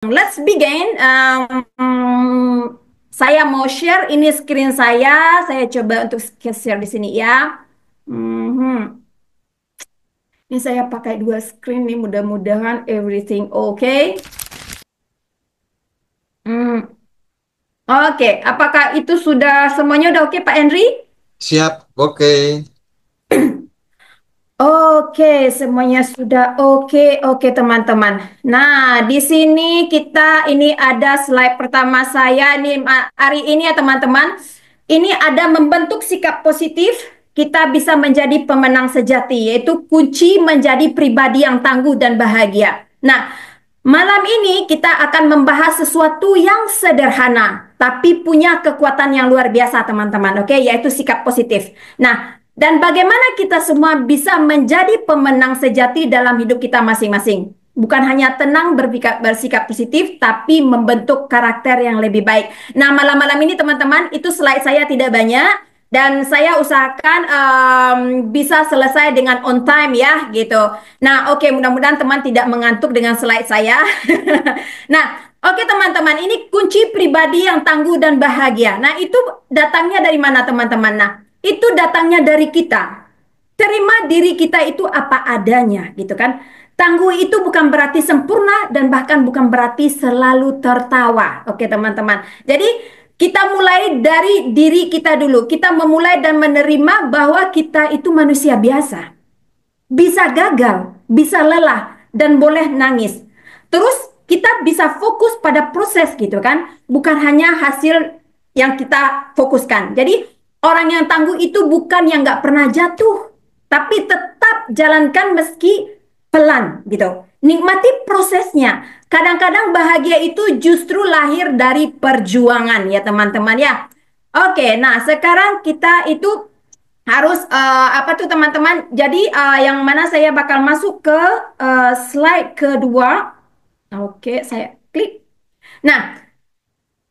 Let's begin. Saya mau share ini screen saya. Saya coba untuk share di sini ya. Mhm. Ini saya pakai dua screen nih. Mudah-mudahan everything okay. Hmm. Oke, apakah itu sudah semuanya udah oke, Pak Henry? Siap, oke. Oke, semuanya sudah oke, oke teman-teman. Nah, di sini ini ada slide pertama saya nih hari ini ya teman-teman. Ini ada membentuk sikap positif, kita bisa menjadi pemenang sejati, yaitu kunci menjadi pribadi yang tangguh dan bahagia. Nah, malam ini kita akan membahas sesuatu yang sederhana, tapi punya kekuatan yang luar biasa teman-teman, oke, yaitu sikap positif. Nah, dan bagaimana kita semua bisa menjadi pemenang sejati dalam hidup kita masing-masing. Bukan hanya tenang bersikap positif, tapi membentuk karakter yang lebih baik. Nah, malam-malam ini teman-teman, itu slide saya tidak banyak. Dan saya usahakan bisa selesai dengan on time ya, gitu. Nah, oke, mudah-mudahan teman tidak mengantuk dengan slide saya. Nah, oke teman-teman, ini kunci pribadi yang tangguh dan bahagia. Nah, itu datangnya dari mana teman-teman? Nah, itu datangnya dari kita. Terima diri kita itu apa adanya, gitu kan. Tangguh itu bukan berarti sempurna dan bahkan bukan berarti selalu tertawa. Oke, teman-teman. Jadi, kita mulai dari diri kita dulu. Kita memulai dan menerima bahwa kita itu manusia biasa. Bisa gagal, bisa lelah, dan boleh nangis. Terus kita bisa fokus pada proses gitu kan, bukan hanya hasil yang kita fokuskan. Jadi orang yang tangguh itu bukan yang nggak pernah jatuh, tapi tetap jalankan meski pelan gitu. Nikmati prosesnya. Kadang-kadang bahagia itu justru lahir dari perjuangan ya teman-teman ya. Oke, nah sekarang kita itu harus apa tuh teman-teman? Jadi yang mana saya bakal masuk ke slide kedua. Oke, saya klik. Nah,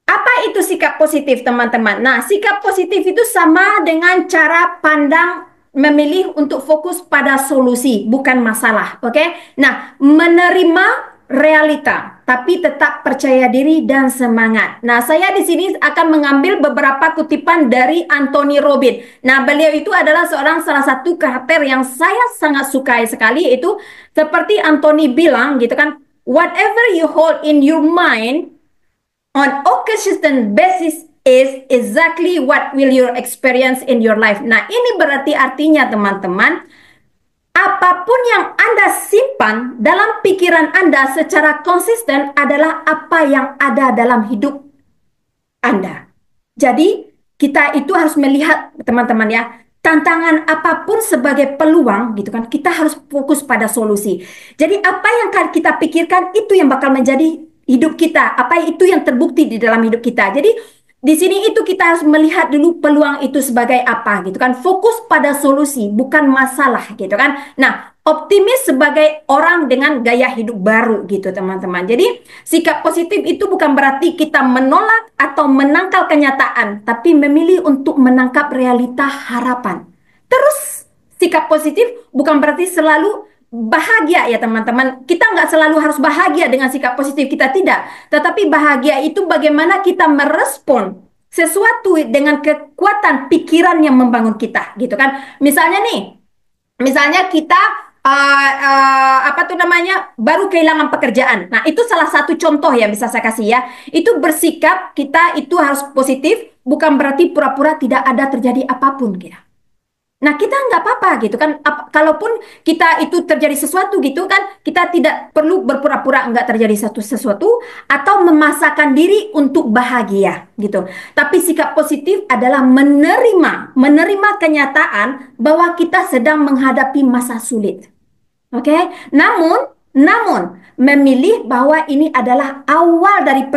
apa itu sikap positif teman-teman? Nah, sikap positif itu sama dengan cara pandang memilih untuk fokus pada solusi, bukan masalah. Oke? Nah, menerima realita, tapi tetap percaya diri dan semangat. Nah, saya di sini akan mengambil beberapa kutipan dari Anthony Robbins. Nah, beliau itu adalah salah satu karakter yang saya sangat sukai sekali, itu seperti Anthony bilang gitu kan, whatever you hold in your mind on a consistent basis is exactly what will you experience in your life. Nah, ini berarti artinya teman-teman, apapun yang Anda simpan dalam pikiran Anda secara konsisten adalah apa yang ada dalam hidup Anda. Jadi, kita itu harus melihat teman-teman ya, tantangan apapun sebagai peluang gitu kan, kita harus fokus pada solusi. Jadi apa yang kita pikirkan itu yang bakal menjadi hidup kita, apa itu yang terbukti di dalam hidup kita. Jadi di sini itu kita harus melihat dulu peluang itu sebagai apa gitu kan, fokus pada solusi bukan masalah gitu kan. Nah, optimis sebagai orang dengan gaya hidup baru gitu teman-teman. Jadi sikap positif itu bukan berarti kita menolak atau menangkal kenyataan, tapi memilih untuk menangkap realita harapan. Terus sikap positif bukan berarti selalu bahagia ya teman-teman. Kita nggak selalu harus bahagia dengan sikap positif, kita tidak. Tetapi bahagia itu bagaimana kita merespon sesuatu dengan kekuatan pikiran yang membangun kita, gitu kan. Misalnya kita apa tuh namanya baru kehilangan pekerjaan. Nah, itu salah satu contoh ya bisa saya kasih ya. Itu bersikap kita itu harus positif, bukan berarti pura-pura tidak ada terjadi apapun gitu. Nah, kita nggak apa-apa gitu kan. Kalaupun kita itu terjadi sesuatu gitu kan, kita tidak perlu berpura-pura nggak terjadi sesuatu atau memaksakan diri untuk bahagia gitu. Tapi sikap positif adalah menerima kenyataan bahwa kita sedang menghadapi masa sulit. Oke, namun memilih bahwa ini adalah awal dari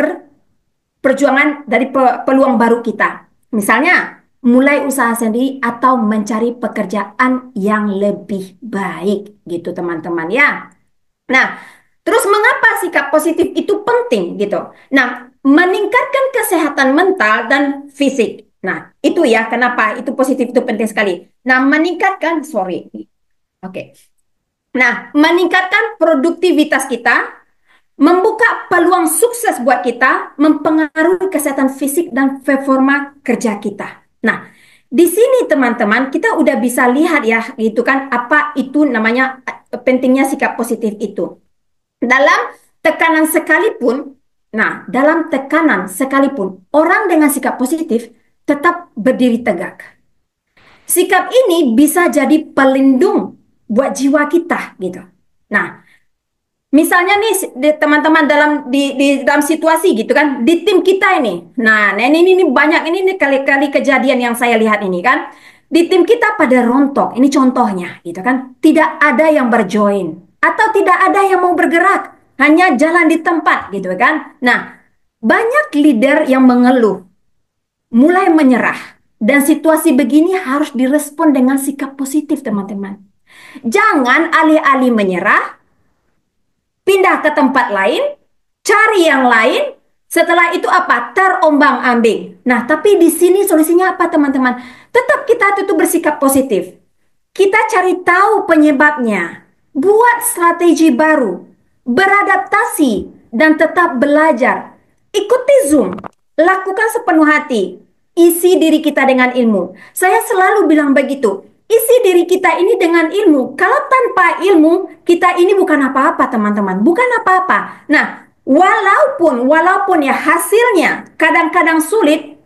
perjuangan dari peluang baru kita. Misalnya, mulai usaha sendiri atau mencari pekerjaan yang lebih baik gitu teman-teman ya. Nah, terus mengapa sikap positif itu penting gitu? Nah, meningkatkan kesehatan mental dan fisik. Nah, itu ya kenapa itu positif itu penting sekali. Nah, sorry. Oke. Nah, meningkatkan produktivitas kita, membuka peluang sukses buat kita, mempengaruhi kesehatan fisik dan performa kerja kita. Nah, di sini teman-teman kita udah bisa lihat ya, gitu kan, apa itu namanya pentingnya sikap positif itu. Dalam tekanan sekalipun, nah, dalam tekanan sekalipun, orang dengan sikap positif tetap berdiri tegak. Sikap ini bisa jadi pelindung buat jiwa kita gitu. Nah, misalnya nih teman-teman di dalam situasi gitu kan di tim kita ini. Nah, ini banyak ini kali-kali kejadian yang saya lihat ini kan. Di tim kita pada rontok. Ini contohnya gitu kan. Tidak ada yang berjoin atau tidak ada yang mau bergerak, hanya jalan di tempat gitu kan. Nah, banyak leader yang mengeluh, mulai menyerah. Dan situasi begini harus direspon dengan sikap positif, teman-teman. Jangan alih-alih menyerah, pindah ke tempat lain, cari yang lain, setelah itu apa? Terombang-ambing. Nah, tapi di sini solusinya apa, teman-teman? Tetap kita itu bersikap positif. Kita cari tahu penyebabnya, buat strategi baru, beradaptasi, dan tetap belajar. Ikuti Zoom, lakukan sepenuh hati, isi diri kita dengan ilmu. Saya selalu bilang begitu, isi diri kita ini dengan ilmu. Kalau tanpa ilmu, kita ini bukan apa-apa, teman-teman. Bukan apa-apa. Nah, walaupun ya hasilnya kadang-kadang sulit,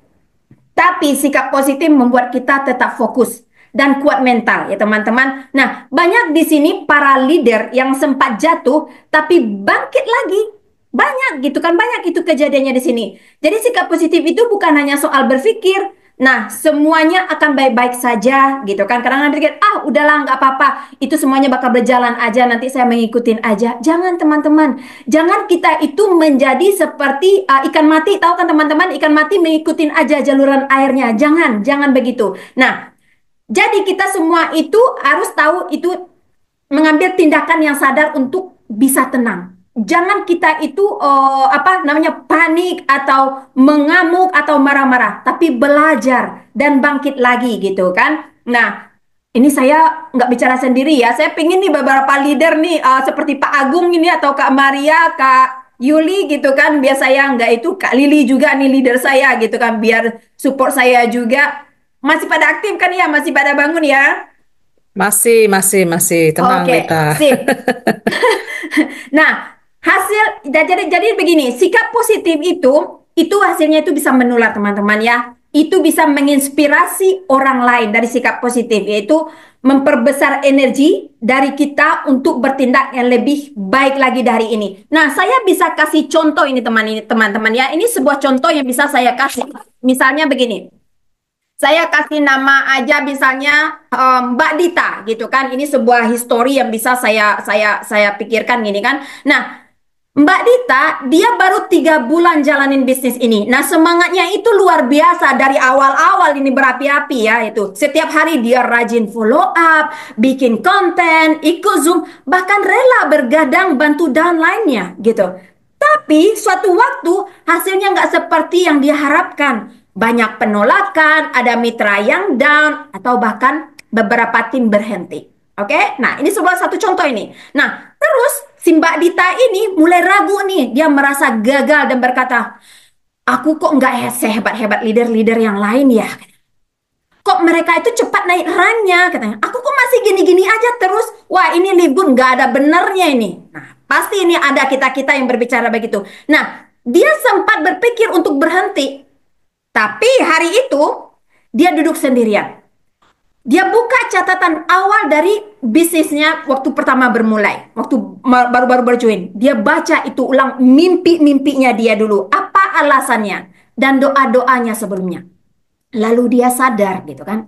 tapi sikap positif membuat kita tetap fokus dan kuat mental ya teman-teman. Nah, banyak di sini para leader yang sempat jatuh tapi bangkit lagi. Banyak gitu kan, banyak itu kejadiannya di sini. Jadi sikap positif itu bukan hanya soal berpikir, nah semuanya akan baik-baik saja gitu kan. Kadang-kadang pikir, ah udahlah nggak apa-apa, itu semuanya bakal berjalan aja, nanti saya mengikutin aja. Jangan teman-teman, jangan kita itu menjadi seperti ikan mati. Tahu kan teman-teman, ikan mati mengikutin aja jaluran airnya. Jangan begitu. Nah, jadi kita semua itu harus tahu itu mengambil tindakan yang sadar untuk bisa tenang. Jangan kita itu apa namanya panik atau mengamuk atau marah-marah, tapi belajar dan bangkit lagi gitu kan. Nah, ini saya nggak bicara sendiri ya. Saya pingin nih beberapa leader nih seperti Pak Agung ini atau Kak Maria, Kak Yuli gitu kan. Biar saya nggak itu Kak Lili juga nih leader saya gitu kan. Biar support saya juga. Masih pada aktif kan ya? Masih pada bangun ya? Masih, tenang Oke, Lita. sip. Nah, jadi begini, sikap positif itu hasilnya itu bisa menular teman-teman ya. Itu bisa menginspirasi orang lain dari sikap positif, yaitu memperbesar energi dari kita untuk bertindak yang lebih baik lagi dari ini. Nah, saya bisa kasih contoh ini teman-teman ya. Ini sebuah contoh yang bisa saya kasih. Misalnya begini. Saya kasih nama aja misalnya Mbak Dita gitu kan. Ini sebuah histori yang bisa saya pikirkan gini kan. Nah, Mbak Dita dia baru 3 bulan jalanin bisnis ini. Nah, semangatnya itu luar biasa dari awal-awal ini berapi-api ya itu. Setiap hari dia rajin follow up, bikin konten, ikut Zoom, bahkan rela bergadang bantu downline-nya gitu. Tapi suatu waktu hasilnya nggak seperti yang dia harapkan. Banyak penolakan, ada mitra yang down, atau bahkan beberapa tim berhenti. Oke, nah ini sebuah satu contoh ini. Nah, terus si Mbak Dita ini mulai ragu nih. Dia merasa gagal dan berkata, aku kok nggak sehebat-hebat leader-leader yang lain ya? Kok mereka itu cepat naik rannya katanya. Aku kok masih gini-gini aja terus. Wah, ini libur nggak ada benernya ini. Nah, pasti ini ada kita-kita yang berbicara begitu. Nah, dia sempat berpikir untuk berhenti. Tapi hari itu dia duduk sendirian. Dia buka catatan awal dari bisnisnya waktu pertama bermulai. Waktu baru-baru berjoin. Dia baca itu ulang mimpi-mimpinya dia dulu. Apa alasannya dan doa-doanya sebelumnya. Lalu dia sadar gitu kan.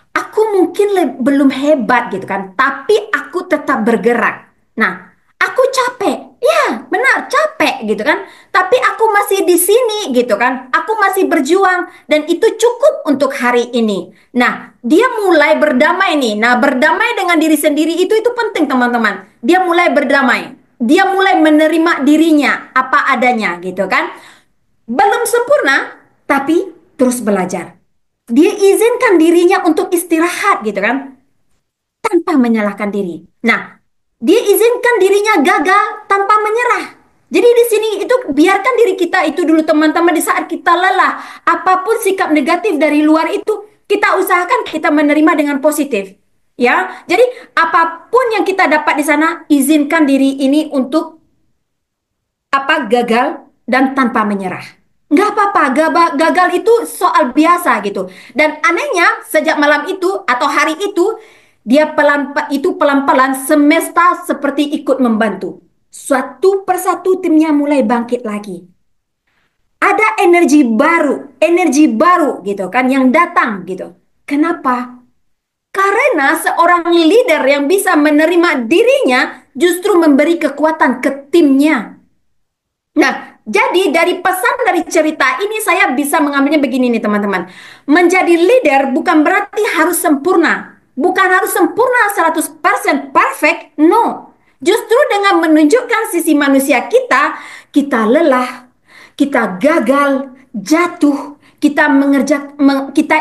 Aku mungkin belum hebat gitu kan. Tapi aku tetap bergerak. Nah, aku capek. Ya, benar, capek gitu kan. Tapi aku masih di sini gitu kan. Aku masih berjuang dan itu cukup untuk hari ini. Nah, dia mulai berdamai nih. Nah, berdamai dengan diri sendiri itu penting, teman-teman. Dia mulai berdamai. Dia mulai menerima dirinya apa adanya gitu kan. Belum sempurna, tapi terus belajar. Dia izinkan dirinya untuk istirahat gitu kan, tanpa menyalahkan diri. Nah, dia izinkan dirinya gagal tanpa menyerah. Jadi di sini itu biarkan diri kita itu dulu teman-teman, di saat kita lelah, apapun sikap negatif dari luar itu kita usahakan kita menerima dengan positif. Ya, jadi apapun yang kita dapat di sana, izinkan diri ini untuk gagal dan tanpa menyerah. Nggak apa-apa, gagal itu soal biasa gitu. Dan anehnya sejak malam itu atau hari itu pelan-pelan semesta seperti ikut membantu. Suatu persatu timnya mulai bangkit lagi. Ada energi baru gitu kan yang datang gitu. Kenapa? Karena seorang leader yang bisa menerima dirinya justru memberi kekuatan ke timnya. Nah, jadi dari pesan dari cerita ini saya bisa mengambilnya begini nih teman-teman. Menjadi leader bukan berarti harus sempurna. Bukan harus sempurna 100% perfect, no. Justru dengan menunjukkan sisi manusia kita, kita lelah, kita gagal, jatuh, kita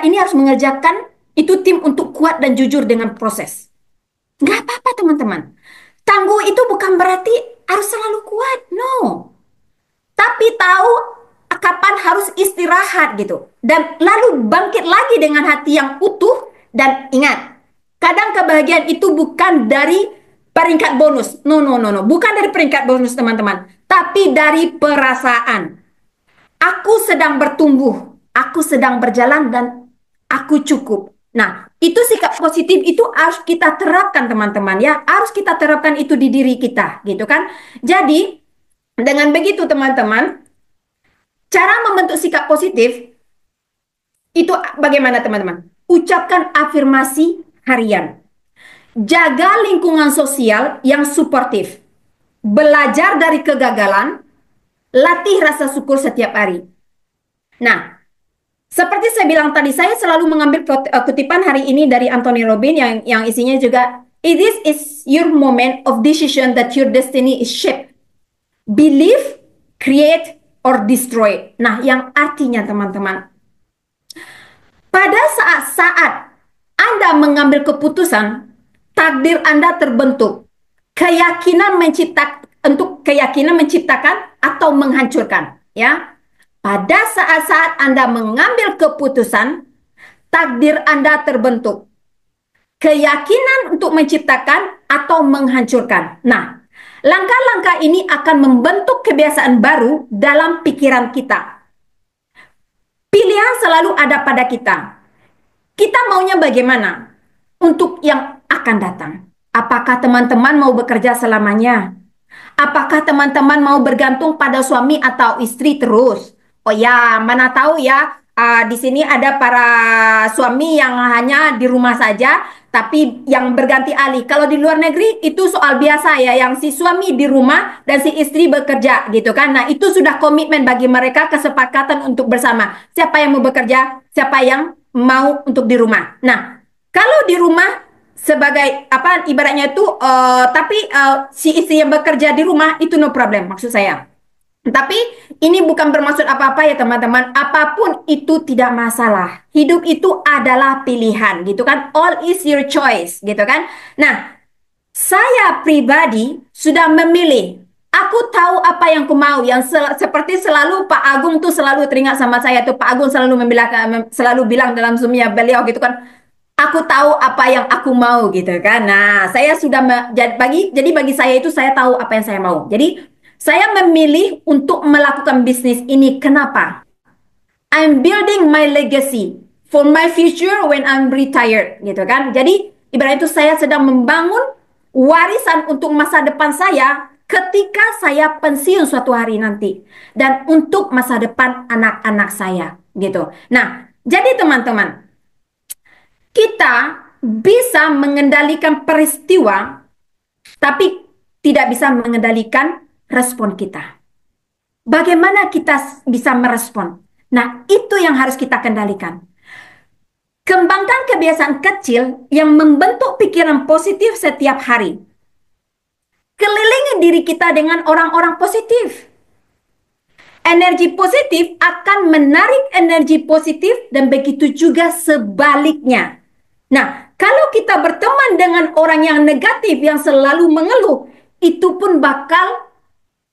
ini harus mengerjakan itu tim untuk kuat dan jujur dengan proses. Nggak apa-apa teman-teman. Tangguh itu bukan berarti harus selalu kuat, no. Tapi tahu kapan harus istirahat gitu. Dan lalu bangkit lagi dengan hati yang utuh. Dan ingat, kadang kebahagiaan itu bukan dari peringkat bonus. No, no, no, no. Bukan dari peringkat bonus teman-teman. Tapi dari perasaan. Aku sedang bertumbuh. Aku sedang berjalan dan aku cukup. Nah, itu sikap positif itu harus kita terapkan teman-teman ya. Harus kita terapkan itu di diri kita gitu kan. Jadi, dengan begitu teman-teman, cara membentuk sikap positif itu bagaimana teman-teman? Ucapkan afirmasi harian. Jaga lingkungan sosial yang suportif. Belajar dari kegagalan, latih rasa syukur setiap hari. Nah, seperti saya bilang tadi, saya selalu mengambil kutipan hari ini dari Anthony Robbins yang isinya juga, "This is your moment of decision that your destiny is shaped. Believe, create, or destroy." Nah, yang artinya teman-teman, pada saat-saat Anda mengambil keputusan, takdir Anda terbentuk. Keyakinan menciptakan atau menghancurkan, ya. Pada saat-saat Anda mengambil keputusan, takdir Anda terbentuk. Keyakinan untuk menciptakan atau menghancurkan. Nah, langkah-langkah ini akan membentuk kebiasaan baru dalam pikiran kita. Pilihan selalu ada pada kita. Kita maunya bagaimana untuk yang akan datang? Apakah teman-teman mau bekerja selamanya? Apakah teman-teman mau bergantung pada suami atau istri terus? Oh ya, mana tahu ya, di sini ada para suami yang hanya di rumah saja, tapi yang berganti alih. Kalau di luar negeri itu soal biasa ya, yang si suami di rumah dan si istri bekerja gitu kan. Nah, itu sudah komitmen bagi mereka, kesepakatan untuk bersama. Siapa yang mau bekerja, siapa yang mau untuk di rumah. Nah, kalau di rumah sebagai apa ibaratnya itu si istri yang bekerja di rumah itu no problem maksud saya. Tapi ini bukan bermaksud apa-apa ya teman-teman. Apapun itu tidak masalah. Hidup itu adalah pilihan gitu kan. All is your choice gitu kan. Nah, saya pribadi sudah memilih. Aku tahu apa yang ku mau. Seperti selalu Pak Agung tuh selalu teringat sama saya tuh. Pak Agung selalu bilang dalam zoomnya beliau gitu kan. Aku tahu apa yang aku mau gitu kan. Nah, saya sudah jadi bagi saya itu saya tahu apa yang saya mau. Jadi saya memilih untuk melakukan bisnis ini. Kenapa? I'm building my legacy for my future when I'm retired gitu kan. Jadi ibarat itu saya sedang membangun warisan untuk masa depan saya ketika saya pensiun suatu hari nanti dan untuk masa depan anak-anak saya gitu. Nah, jadi teman-teman, kita bisa mengendalikan peristiwa, tapi tidak bisa mengendalikan respon kita. Bagaimana kita bisa merespon? Nah, itu yang harus kita kendalikan. Kembangkan kebiasaan kecil yang membentuk pikiran positif setiap hari. Kelilingi diri kita dengan orang-orang positif. Energi positif akan menarik energi positif dan begitu juga sebaliknya. Nah, kalau kita berteman dengan orang yang negatif, yang selalu mengeluh, itu pun bakal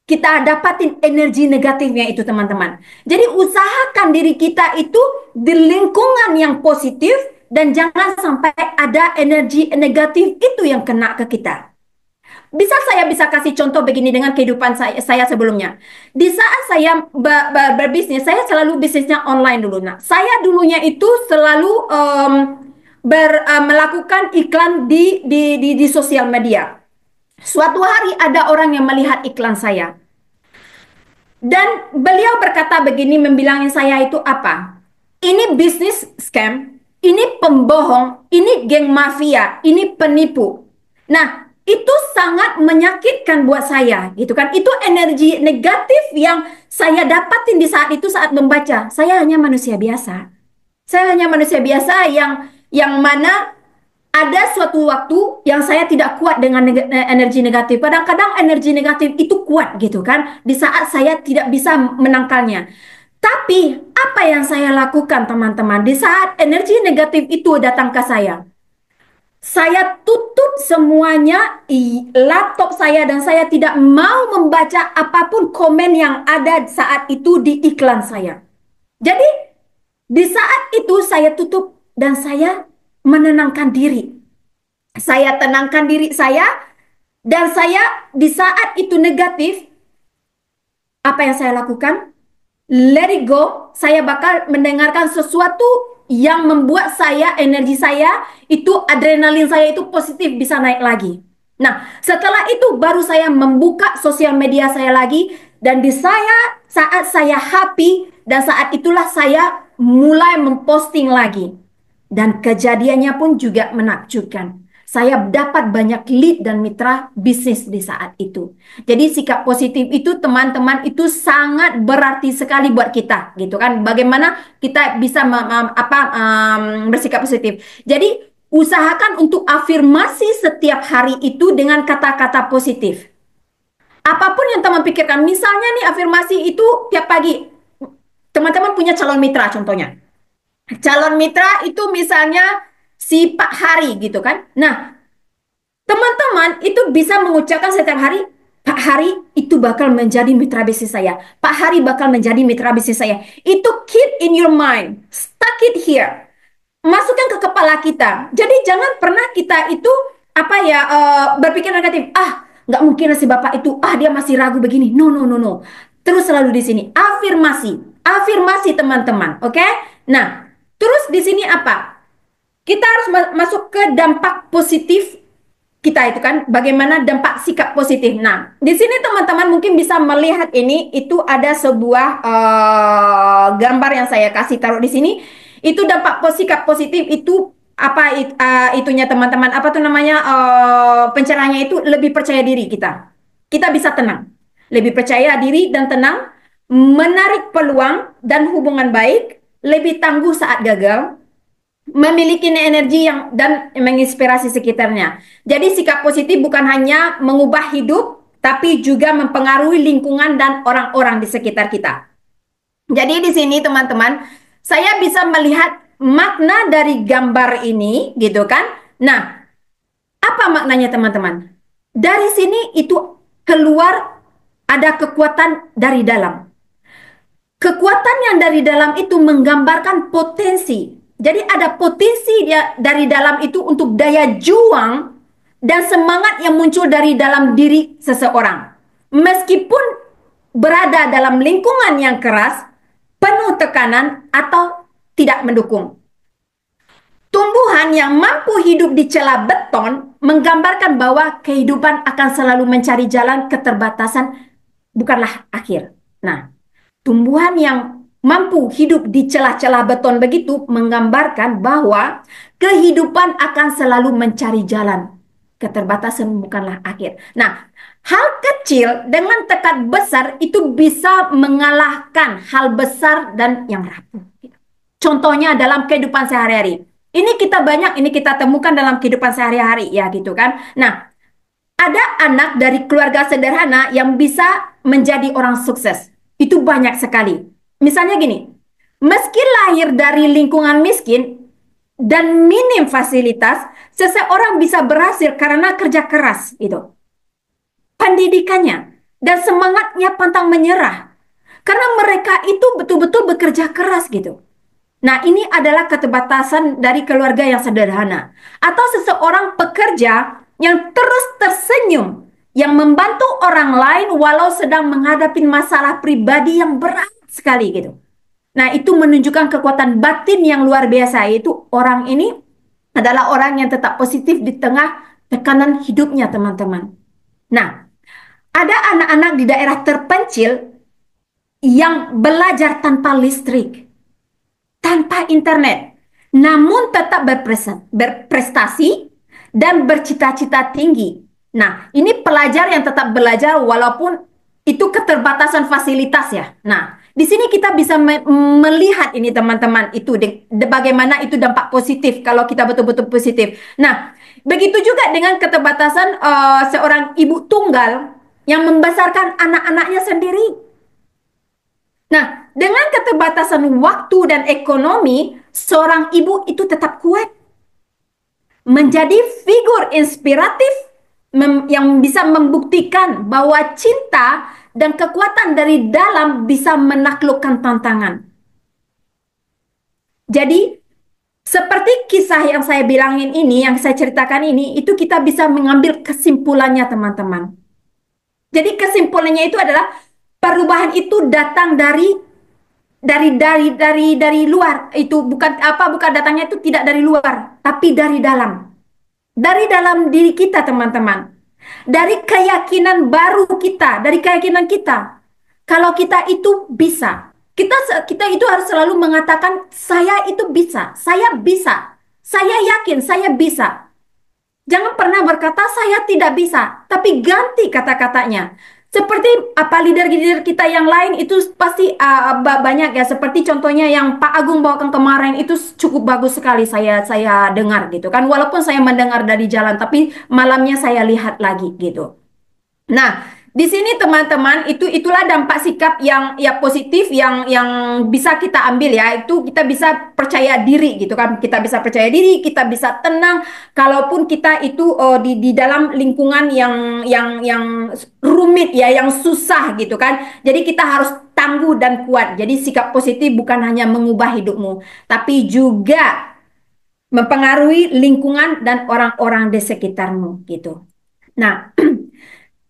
kita dapatin energi negatifnya itu teman-teman. Jadi usahakan diri kita itu di lingkungan yang positif dan jangan sampai ada energi negatif itu yang kena ke kita. Saya bisa kasih contoh begini dengan kehidupan saya sebelumnya. Di saat saya berbisnis, saya selalu bisnisnya online dulu. Nah, saya dulunya itu selalu melakukan iklan di sosial media. Suatu hari ada orang yang melihat iklan saya. Dan beliau berkata begini, membilangin saya itu apa? Ini bisnis scam, ini pembohong, ini geng mafia, ini penipu. Nah, itu sangat menyakitkan buat saya, gitu kan? Itu energi negatif yang saya dapatin di saat itu saat membaca. Saya hanya manusia biasa. Saya hanya manusia biasa yang mana ada suatu waktu yang saya tidak kuat dengan energi negatif. Kadang-kadang energi negatif itu kuat gitu kan, di saat saya tidak bisa menangkalnya. Tapi apa yang saya lakukan teman-teman, di saat energi negatif itu datang ke saya tutup semuanya laptop saya dan saya tidak mau membaca apapun komen yang ada saat itu di iklan saya. Jadi di saat itu saya tutup dan saya menenangkan diri. Saya tenangkan diri saya dan saya di saat itu negatif, apa yang saya lakukan? Let it go. Saya bakal mendengarkan sesuatu yang membuat saya, energi saya, itu adrenalin saya itu positif bisa naik lagi. Nah, setelah itu baru saya membuka sosial media saya lagi dan saat saya happy dan saat itulah saya mulai memposting lagi. Dan kejadiannya pun juga menakjubkan. Saya dapat banyak lead dan mitra bisnis di saat itu. Jadi sikap positif itu teman-teman itu sangat berarti sekali buat kita, gitu kan? Bagaimana kita bisa bersikap positif. Jadi usahakan untuk afirmasi setiap hari itu dengan kata-kata positif. Apapun yang teman pikirkan, misalnya nih afirmasi itu tiap pagi, teman-teman punya calon mitra contohnya. Calon mitra itu misalnya si Pak Hari gitu kan. Nah, teman-teman itu bisa mengucapkan setiap hari, Pak Hari itu bakal menjadi mitra bisnis saya. Pak Hari bakal menjadi mitra bisnis saya. Itu keep in your mind. Stuck it here. Masukkan ke kepala kita. Jadi jangan pernah kita itu berpikir negatif. Nggak mungkin si Bapak itu, dia masih ragu begini. No, no, no, no. Terus selalu di sini afirmasi. Afirmasi teman-teman, oke? Nah, terus di sini apa? Kita harus masuk ke dampak positif kita itu kan, bagaimana dampak sikap positif. Nah, di sini teman-teman mungkin bisa melihat ini, itu ada sebuah gambar yang saya kasih taruh di sini. Itu dampak sikap positif itu itunya teman-teman, pencerahnya itu lebih percaya diri kita. Kita bisa tenang, lebih percaya diri dan tenang, menarik peluang dan hubungan baik, lebih tangguh saat gagal, memiliki energi dan menginspirasi sekitarnya. Jadi sikap positif bukan hanya mengubah hidup, tapi juga mempengaruhi lingkungan dan orang-orang di sekitar kita. Jadi di sini teman-teman, saya bisa melihat makna dari gambar ini, gitu kan? Nah, apa maknanya teman-teman? Dari sini itu keluar ada kekuatan dari dalam. Kekuatan yang dari dalam itu menggambarkan potensi. Jadi ada potensi dari dalam itu untuk daya juang dan semangat yang muncul dari dalam diri seseorang. Meskipun berada dalam lingkungan yang keras, penuh tekanan atau tidak mendukung. Tumbuhan yang mampu hidup di celah beton menggambarkan bahwa kehidupan akan selalu mencari jalan, keterbatasan bukanlah akhir. Nah, tumbuhan yang mampu hidup di celah-celah beton begitu menggambarkan bahwa kehidupan akan selalu mencari jalan. Keterbatasan bukanlah akhir. Nah, hal kecil dengan tekad besar itu bisa mengalahkan hal besar dan yang rapuh. Contohnya dalam kehidupan sehari-hari. Ini kita temukan dalam kehidupan sehari-hari ya gitu kan. Nah, ada anak dari keluarga sederhana yang bisa menjadi orang sukses. Itu banyak sekali. Misalnya gini, meski lahir dari lingkungan miskin dan minim fasilitas, seseorang bisa berhasil karena kerja keras gitu. Pendidikannya, dan semangatnya pantang menyerah. Karena mereka itu betul-betul bekerja keras gitu. Nah, ini adalah keterbatasan dari keluarga yang sederhana. Atau seseorang pekerja yang terus tersenyum, yang membantu orang lain walau sedang menghadapi masalah pribadi yang berat sekali gitu. Nah, itu menunjukkan kekuatan batin yang luar biasa, yaitu orang ini adalah orang yang tetap positif di tengah tekanan hidupnya, teman-teman. Nah, ada anak-anak di daerah terpencil yang belajar tanpa listrik, tanpa internet, namun tetap berprestasi dan bercita-cita tinggi. Nah, ini pelajar yang tetap belajar walaupun itu keterbatasan fasilitas ya. Nah, di sini kita bisa melihat ini teman-teman, itu bagaimana itu dampak positif kalau kita betul-betul positif. Nah, begitu juga dengan keterbatasan seorang ibu tunggal yang membesarkan anak-anaknya sendiri. Nah, dengan keterbatasan waktu dan ekonomi, seorang ibu itu tetap kuat menjadi figur inspiratif yang bisa membuktikan bahwa cinta dan kekuatan dari dalam bisa menaklukkan tantangan. Jadi, seperti kisah yang saya bilangin ini, yang saya ceritakan ini, itu kita bisa mengambil kesimpulannya, teman-teman. Jadi kesimpulannya itu adalah perubahan itu datang dari luar. Itu bukan datangnya itu tidak dari luar, tapi dari dalam. Dari dalam diri kita, teman-teman. Dari keyakinan baru kita, dari keyakinan kita. Kalau kita itu bisa. Kita itu harus selalu mengatakan saya itu bisa, saya bisa. Saya yakin saya bisa. Jangan pernah berkata saya tidak bisa, tapi ganti kata-katanya. Seperti apa leader-leader kita yang lain itu pasti banyak ya. Seperti contohnya yang Pak Agung bawakan kemarin itu cukup bagus sekali saya dengar gitu kan. Walaupun saya mendengar dari jalan, tapi malamnya saya lihat lagi gitu. Nah, di sini teman-teman itulah dampak sikap yang ya positif yang bisa kita ambil ya. Itu kita bisa percaya diri gitu kan. Kita bisa percaya diri, kita bisa tenang kalaupun kita itu di dalam lingkungan yang rumit ya, yang susah gitu kan. Jadi kita harus tangguh dan kuat. Jadi sikap positif bukan hanya mengubah hidupmu, tapi juga mempengaruhi lingkungan dan orang-orang di sekitarmu gitu. Nah,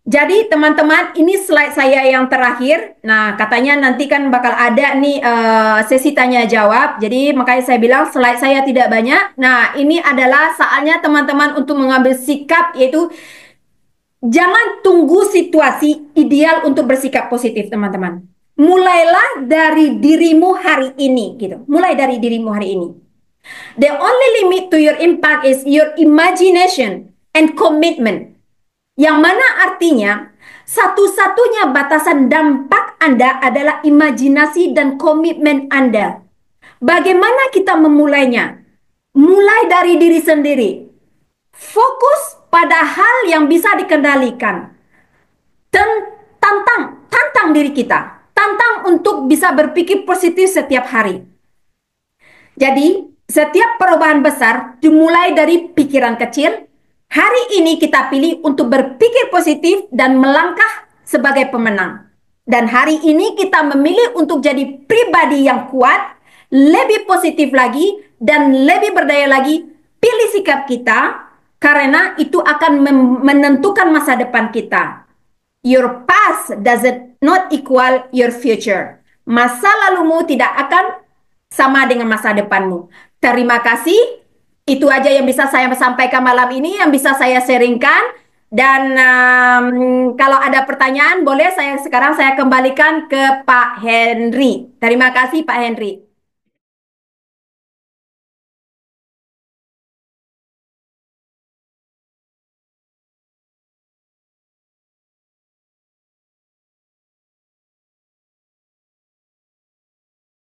jadi teman-teman, ini slide saya yang terakhir. Nah, katanya nanti kan bakal ada nih sesi tanya jawab. Jadi makanya saya bilang slide saya tidak banyak. Nah, ini adalah saatnya teman-teman untuk mengambil sikap, yaitu jangan tunggu situasi ideal untuk bersikap positif, teman-teman. Mulailah dari dirimu hari ini gitu. Mulai dari dirimu hari ini. The only limit to your impact is your imagination and commitment. Yang mana artinya satu-satunya batasan dampak Anda adalah imajinasi dan komitmen Anda. Bagaimana kita memulainya? Mulai dari diri sendiri. Fokus pada hal yang bisa dikendalikan. Tantang diri kita. Tantang untuk bisa berpikir positif setiap hari. Jadi, setiap perubahan besar dimulai dari pikiran kecil. Hari ini kita pilih untuk berpikir positif dan melangkah sebagai pemenang. Dan hari ini kita memilih untuk jadi pribadi yang kuat, lebih positif lagi, dan lebih berdaya lagi. Pilih sikap kita, karena itu akan menentukan masa depan kita. Your past doesn't not equal your future. Masa lalumu tidak akan sama dengan masa depanmu. Terima kasih. Itu aja yang bisa saya sampaikan malam ini, yang bisa saya sharingkan. Dan kalau ada pertanyaan, boleh sekarang saya kembalikan ke Pak Henry. Terima kasih Pak Henry.